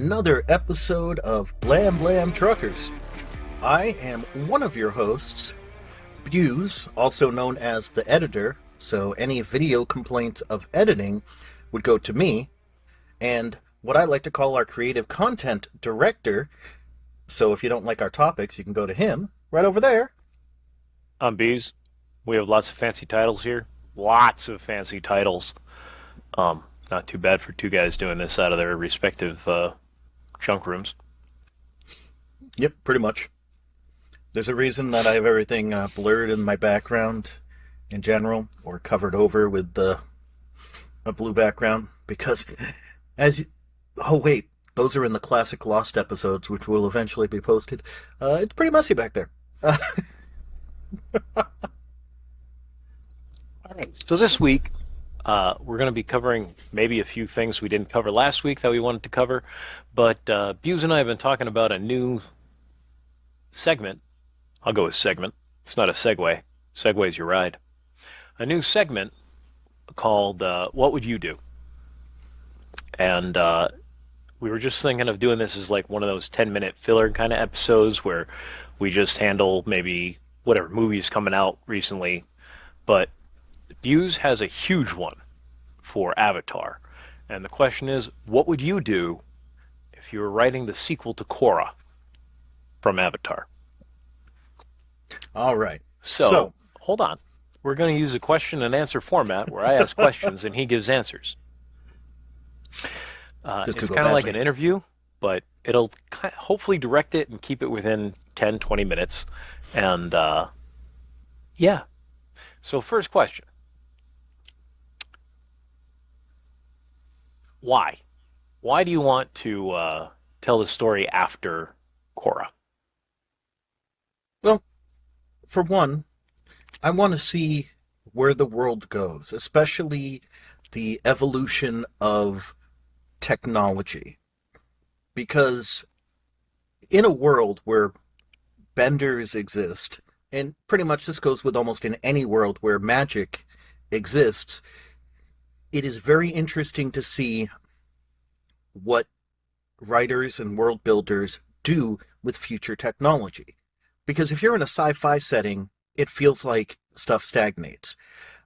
another episode of Blam Blam Truckers. I am one of your hosts, Buse, also known as the editor, so any video complaints of editing would go to me, and what I like to call our creative content director, so if you don't like our topics, you can go to him, right over there. I'm Buse. We have lots of fancy titles here. Lots of fancy titles. Not too bad for two guys doing this out of their respective junk rooms. Yep, pretty much. There's a reason that I have everything blurred in my background in general, or covered over with a blue background, because oh wait, those are in the classic Lost episodes, which will eventually be posted. It's pretty messy back there. All right. So this week, we're going to be covering maybe a few things we didn't cover last week that we wanted to cover, but Buse and I have been talking about a new segment. I'll go with segment. It's not a segue. Segway's your ride. A new segment called What Would You Do? And we were just thinking of doing this as like one of those 10-minute filler kind of episodes where we just handle maybe whatever movies coming out recently. But Buse has a huge one for Avatar. And the question is, what would you do if you were writing the sequel to Korra from Avatar? All right. So hold on. We're going to use a question and answer format where I ask questions and he gives answers. It's kind of like an interview, but it'll hopefully direct it and keep it within 10, 20 minutes. And yeah. So first question. Why? Why do you want to tell the story after Korra? Well, for one, I want to see where the world goes, especially the evolution of technology. Because in a world where benders exist, and pretty much this goes with almost in any world where magic exists, it is very interesting to see what writers and world builders do with future technology. Because if you're in a sci-fi setting, it feels like stuff stagnates.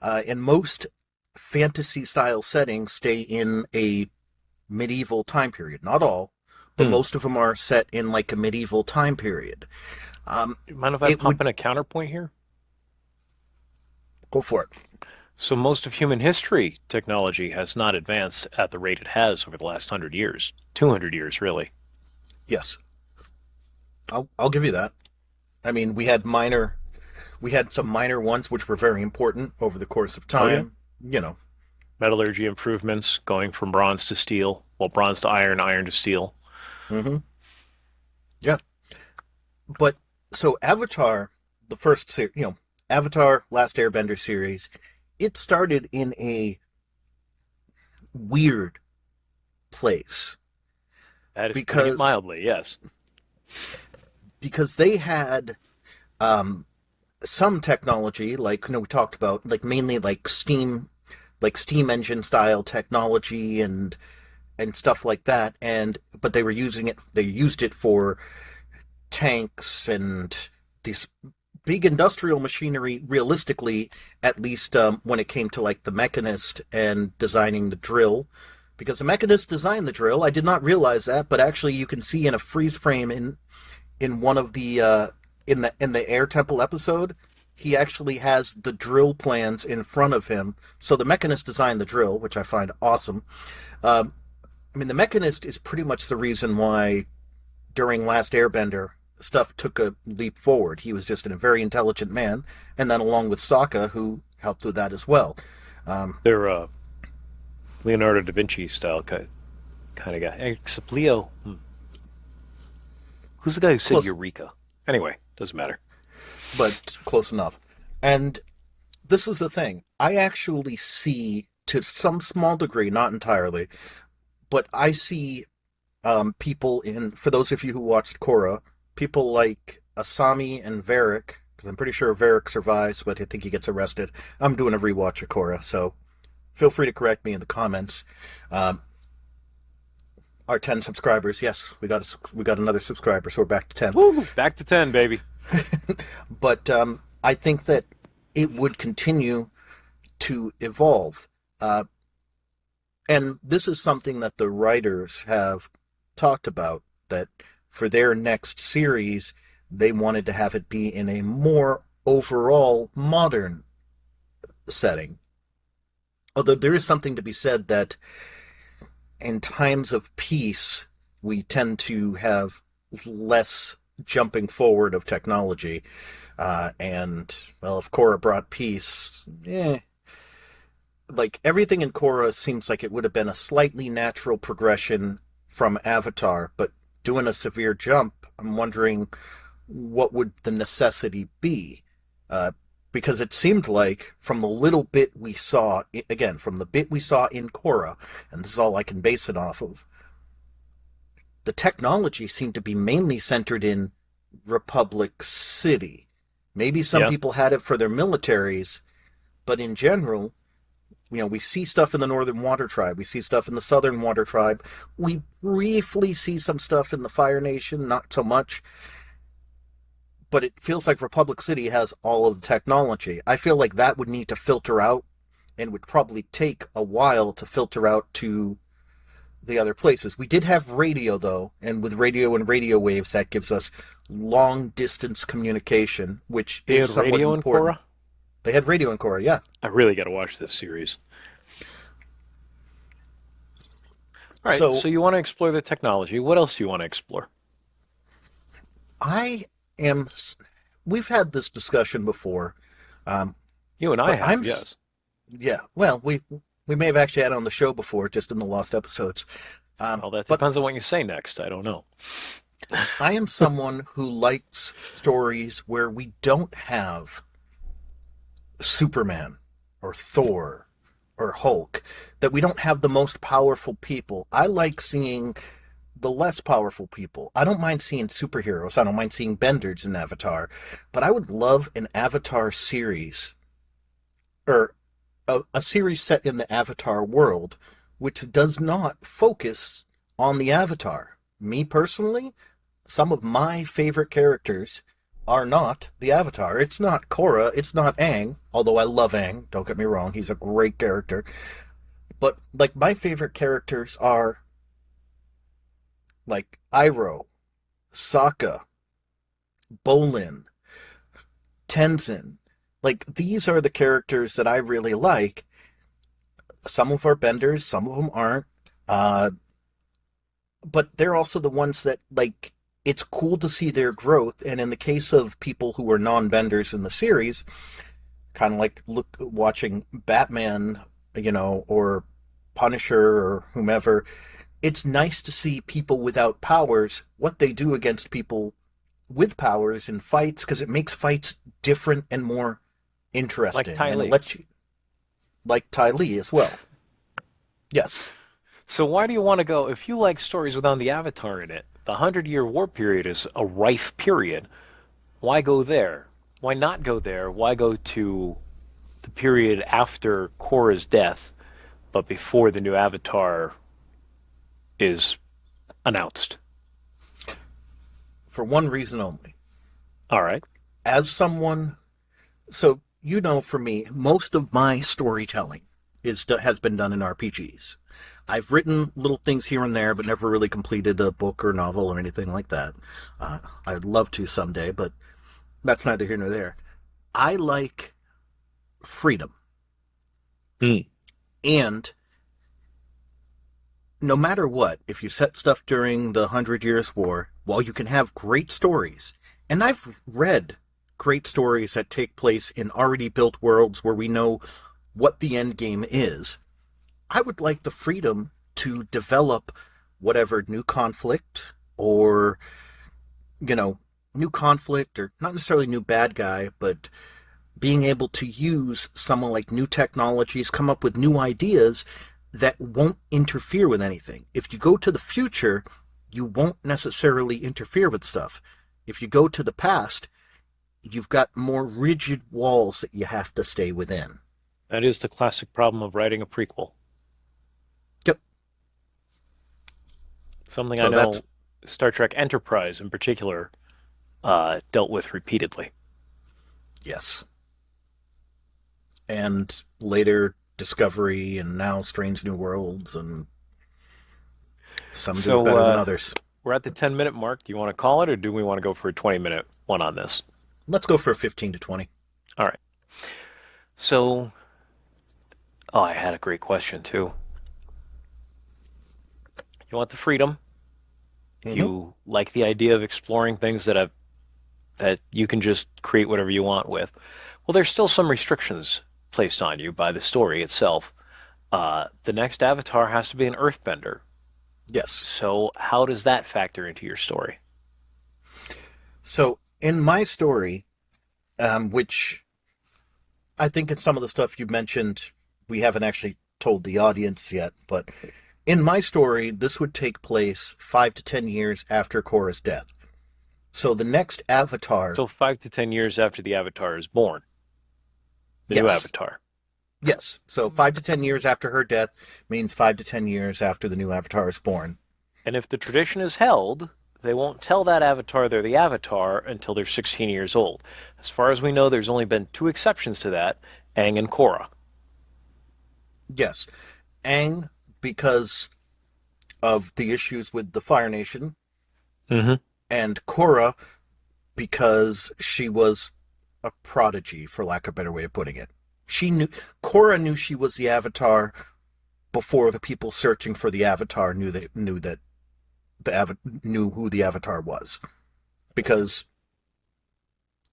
And most fantasy-style settings stay in a medieval time period. Not all, but most of them are set in like a medieval time period. You mind if I pump in a counterpoint here? Go for it. So most of human history, technology has not advanced at the rate it has over the last 100 years. 200 years, really. Yes. I'll give you that. I mean, we had some minor ones which were very important over the course of time. Oh, yeah. You know. Metallurgy improvements, going from bronze to steel. Well, bronze to iron, iron to steel. Mm-hmm. Yeah. But, so Avatar, the first, Avatar, Last Airbender series, it started in a weird place. That is putting it mildly, yes. Because they had some technology, like we talked about, like mainly like steam engine style technology and stuff like that, but they used it for tanks and these big industrial machinery, realistically, at least when it came to like the mechanist and designing the drill. Because the mechanist designed the drill. I did not realize that, but actually you can see in a freeze frame in one of the in the Air Temple episode, he actually has the drill plans in front of him. So the mechanist designed the drill, which I find awesome. I mean, the mechanist is pretty much the reason why during Last Airbender stuff took a leap forward. He was just a very intelligent man, and then along with Sokka, who helped with that as well. They're Leonardo da Vinci style kind of guy. Except Leo. Who's the guy who said Eureka? Anyway, doesn't matter. But close enough. And this is the thing. I actually see, to some small degree, not entirely, but I see people for those of you who watched Korra, people like Asami and Varric, because I'm pretty sure Varric survives, but I think he gets arrested. I'm doing a rewatch of Korra, so feel free to correct me in the comments. Our 10 subscribers. Yes, we got another subscriber, so we're back to 10. Woo! Back to 10, baby. But I think that it would continue to evolve. Uh, and this is something that the writers have talked about, that for their next series, they wanted to have it be in a more overall modern setting. Although there is something to be said that in times of peace, we tend to have less jumping forward of technology. And, well, if Korra brought peace, like everything in Korra seems like it would have been a slightly natural progression from Avatar, but doing a severe jump, I'm wondering what would the necessity be? Uh, because it seemed like from the little bit we saw, again, from the bit we saw in Korra, and this is all I can base it off of, the technology seemed to be mainly centered in Republic City. Maybe some Yeah. people had it for their militaries, but in general, we see stuff in the Northern Water Tribe, we see stuff in the Southern Water Tribe, we briefly see some stuff in the Fire Nation, not so much, but it feels like Republic City has all of the technology. I feel like that would need to filter out and would probably take a while to filter out to the other places. We did have radio, though, and with radio and radio waves, that gives us long distance communication, which They is had somewhat radio in important. Korra? They had radio in Korra, yeah. I really got to watch this series. All right, So so you want to explore the technology. What else do you want to explore? I am. We've had this discussion before, um, You and I but have, yes. yeah. Well, we may have actually had it on the show before, just in the lost episodes. Well, that But depends on what you say next. I don't know. I am someone who likes stories where we don't have Superman or Thor or Hulk, that we don't have the most powerful people. I like seeing the less powerful people. I don't mind seeing superheroes. I don't mind seeing Benders in Avatar, but I would love an Avatar series, or a series set in the Avatar world, which does not focus on the Avatar. Me personally, some of my favorite characters are not the Avatar. It's not Korra, it's not Aang, although I love Aang, don't get me wrong, he's a great character. But, like, my favorite characters are, like, Iroh, Sokka, Bolin, Tenzin. Like, these are the characters that I really like. Some of them are benders, some of them aren't. Uh, but they're also the ones that, like, it's cool to see their growth. And in the case of people who are non-benders in the series, kind of like watching Batman, or Punisher or whomever, it's nice to see people without powers, what they do against people with powers in fights, because it makes fights different and more Like interesting. Ty And it Lee. lets you, like Ty Lee as well. Yes. So why do you want to go, if you like stories without the Avatar in it, the 100-year war period is a rife period. Why go there? Why not go there? Why go to the period after Korra's death, but before the new Avatar is announced? For one reason only. All right. As someone, so for me, most of my storytelling has been done in RPGs. I've written little things here and there, but never really completed a book or novel or anything like that. I'd love to someday, but that's neither here nor there. I like freedom. Mm. And no matter what, if you set stuff during the Hundred Years' War, while you can have great stories, and I've read great stories that take place in already built worlds where we know what the end game is, I would like the freedom to develop whatever new conflict, or, new conflict, or not necessarily new bad guy, but being able to use someone like new technologies, come up with new ideas that won't interfere with anything. If you go to the future, you won't necessarily interfere with stuff. If you go to the past, you've got more rigid walls that you have to stay within. That is the classic problem of writing a prequel. Yep. Something I So that's know Star Trek Enterprise in particular dealt with repeatedly. yes. And later Discovery and now Strange New Worlds, and some do it So better than others. we're at the 10-minute mark. Do you want to call it, or do we want to go for a 20-minute one on this? Let's go for 15 to 20. All right. So, oh, I had a great question too. You want the freedom. Mm-hmm. You like the idea of exploring things that you can just create whatever you want with. Well, there's still some restrictions placed on you by the story itself. The next avatar has to be an earthbender. Yes. So, how does that factor into your story? So in my story, which I think in some of the stuff you mentioned, we haven't actually told the audience yet, but in my story, this would take place 5 to 10 years after Korra's death. So the next avatar, So, 5 to 10 years after the avatar is born, the new yes, avatar. yes. So 5 to 10 years after her death means 5 to 10 years after the new avatar is born. And if the tradition is held, they won't tell that avatar they're the avatar until they're 16 years old. As far as we know, there's only been two exceptions to that, Aang and Korra. Yes, Aang, because of the issues with the Fire Nation, Mm-hmm. and Korra, because she was a prodigy, for lack of a better way of putting it. She knew Korra knew she was the Avatar before the people searching for the Avatar knew that knew who the Avatar was, because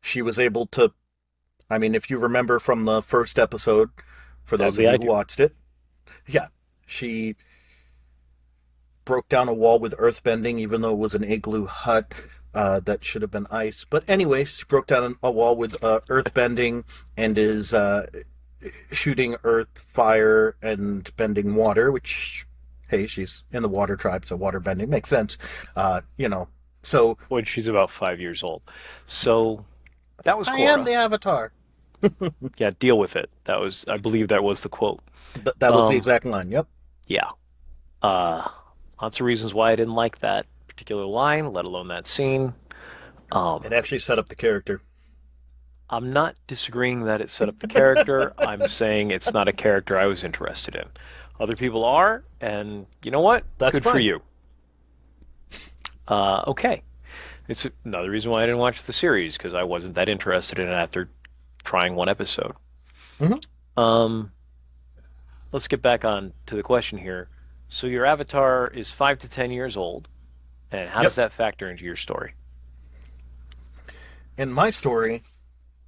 she was able to. I mean, if you remember from the first episode, for those of Sadly, you I who do. watched it, yeah, she broke down a wall with earthbending, even though it was an igloo hut that should have been ice. But anyway, she broke down a wall with earthbending and is shooting earth, fire, and bending water, which, hey, she's in the water tribe, so water bending makes sense. You know, so When she's about 5 years old. So that was I am Korra. the Avatar. Yeah, deal with it. That was, I believe, that was the quote. That was the Um, exact line. Yep. yeah. Uh, Lots of reasons why I didn't like that particular line, let alone that scene. It Um, actually set up the character. I'm not disagreeing that it set up the character. I'm saying it's not a character I was interested in. Other people are, and you know what? That's Good for fine. you. Okay. It's another reason why I didn't watch the series because I wasn't that interested in it after trying one episode. Hmm. Um, let's get back on to the question here. So your avatar is 5 to 10 years old, and how does Yep. that factor into your story? In my story,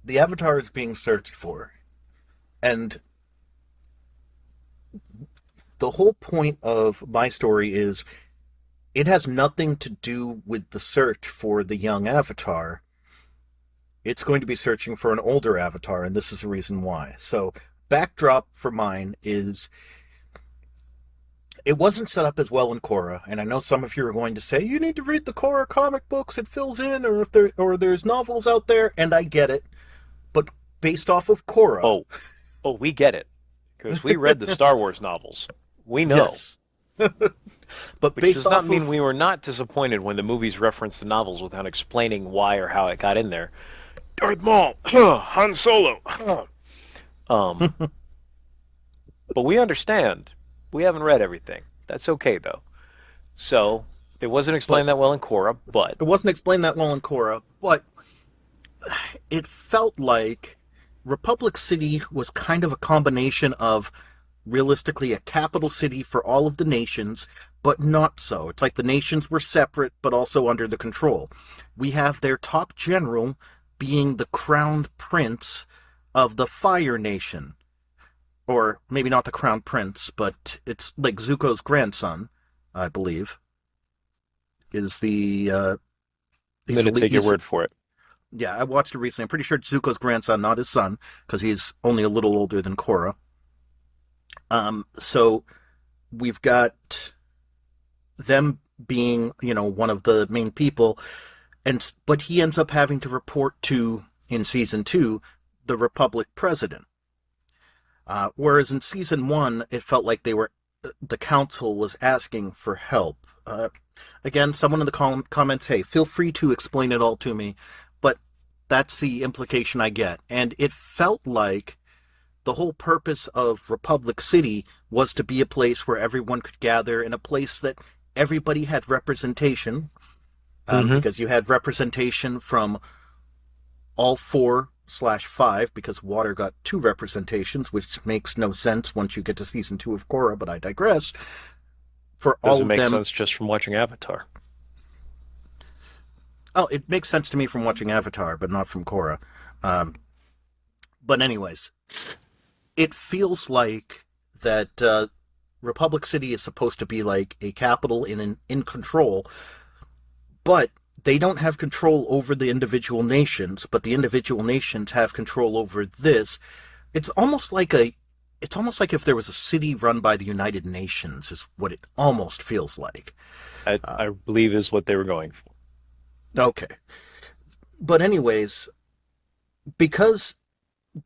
the Avatar is being searched for, and the whole point of my story is it has nothing to do with the search for the young Avatar. It's going to be searching for an older Avatar, and this is the reason why. So, backdrop for mine is it wasn't set up as well in Korra, and I know some of you are going to say you need to read the Korra comic books. It fills in, or if there's novels out there, and I get it. But based off of Korra, Oh, oh, we get it because we read the Star Wars novels. We know, yes, but which based does not off mean of we were not disappointed when the movies referenced the novels without explaining why or how it got in there. Darth Maul, Han Solo. um, but we understand. We haven't read everything. That's okay though. So it wasn't but explained that well in Korra, but it wasn't explained that well in Korra, but it felt like Republic City was kind of a combination of realistically a capital city for all of the nations, but not so. It's like the nations were separate, but also under the control. We have their top general being the crowned prince of the Fire Nation. Or maybe not the crowned prince, but it's like Zuko's grandson, I believe, is the I'm he's going a to take your he's word for it. yeah, I watched it recently. I'm pretty sure it's Zuko's grandson, not his son, because he's only a little older than Korra. So we've got them being, one of the main people, but he ends up having to report to in season two the Republic president. Whereas in season one, it felt like the council was asking for help. Again, someone in the comments, hey, feel free to explain it all to me, but that's the implication I get. And it felt like the whole purpose of Republic City was to be a place where everyone could gather, in a place that everybody had representation, Mm-hmm. because you had representation from all 4/5, because Water got 2 representations, which makes no sense once you get to season 2 of Korra, but I digress. For Does all it of make them, sense just from watching Avatar? oh, it makes sense to me from watching Avatar, but not from Korra. Um, but anyways, it feels like that Republic City is supposed to be like a capital in control, but they don't have control over the individual nations, but the individual nations have control over this. It's almost like a it's almost like if there was a city run by the United Nations is what it almost feels like. I believe is what they were going for. Okay. But anyways, because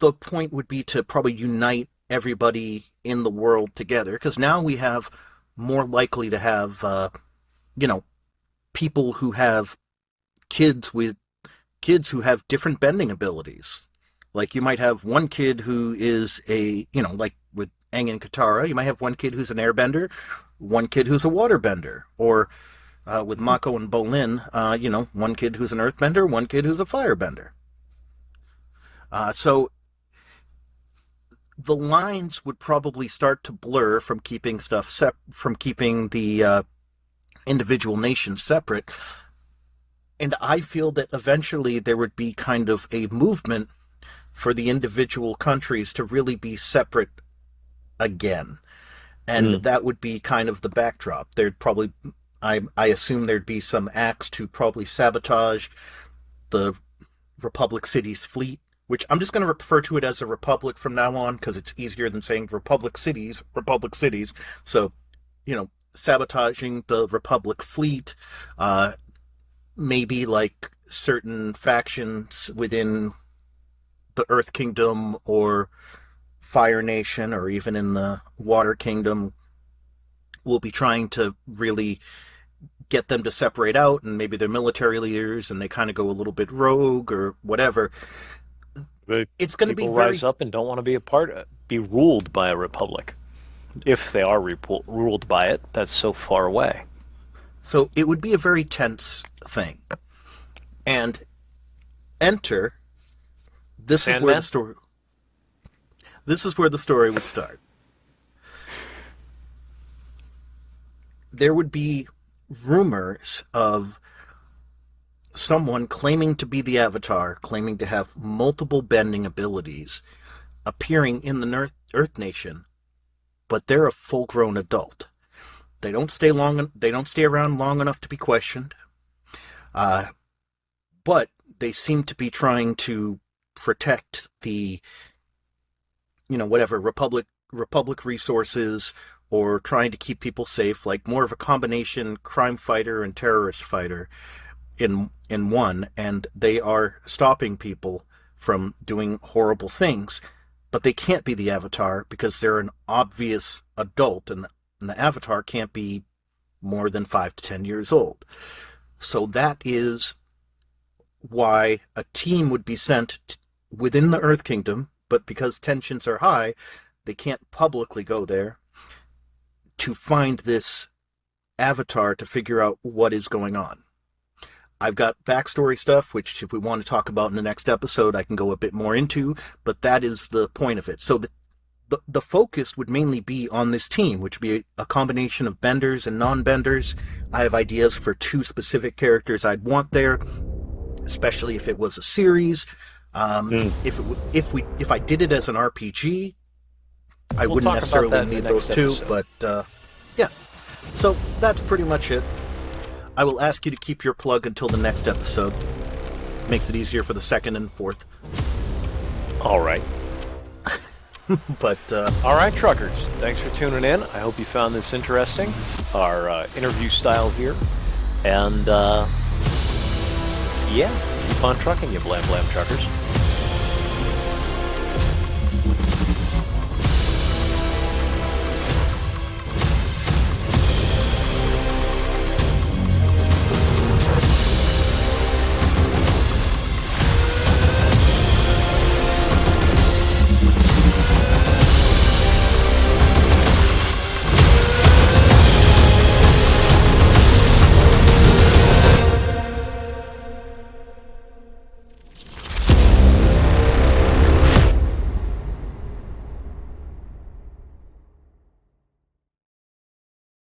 the point would be to probably unite everybody in the world together, because now we have more likely to have you know, people who have kids with kids who have different bending abilities. Like you might have one kid who is like with Aang and Katara, you might have one kid who's an airbender, one kid who's a waterbender, or with Mako and Bolin, one kid who's an earthbender, one kid who's a firebender. So the lines would probably start to blur from keeping from keeping the individual nations separate. And I feel that eventually there would be kind of a movement for the individual countries to really be separate again. And Mm. that would be kind of the backdrop. There'd probably, I assume there'd be some acts to probably sabotage the Republic City's fleet, which I'm just going to refer to it as a Republic from now on because it's easier than saying Republic Cities. So, sabotaging the Republic fleet, maybe like certain factions within the Earth Kingdom or Fire Nation or even in the Water Kingdom will be trying to really get them to separate out, and maybe they're military leaders and they kind of go a little bit rogue or whatever. But It's going to be people very rise up and don't want to be ruled by a republic. If they are ruled by it, that's so far away. so it would be a very tense thing. And enter this is where Sandman? the story this is where the story would start. There would be rumors of someone claiming to be the Avatar, claiming to have multiple bending abilities, appearing in the Earth Nation, but they're a full-grown adult. They don't stay long. They don't stay around long enough to be questioned. But they seem to be trying to protect the, whatever Republic resources, or trying to keep people safe, like more of a combination crime fighter and terrorist fighter in one, and they are stopping people from doing horrible things, but they can't be the Avatar because they're an obvious adult, and the Avatar can't be more than 5 to 10 years old. So that is why a team would be sent within the Earth Kingdom, but because tensions are high, they can't publicly go there to find this Avatar to figure out what is going on. I've got backstory stuff, which if we want to talk about in the next episode, I can go a bit more into, but that is the point of it. So the focus would mainly be on this team, which would be a combination of benders and non-benders. I have ideas for 2 specific characters I'd want there, especially if it was a series. If I did it as an RPG, I We'll wouldn't talk about that necessarily in the need those next 2, episode. but yeah. So that's pretty much it. I will ask you to keep your plug until the next episode. Makes it easier for the second and fourth. All right. But All right, truckers. Thanks for tuning in. I hope you found this interesting, our interview style here. And, yeah, keep on trucking, you blam blam truckers.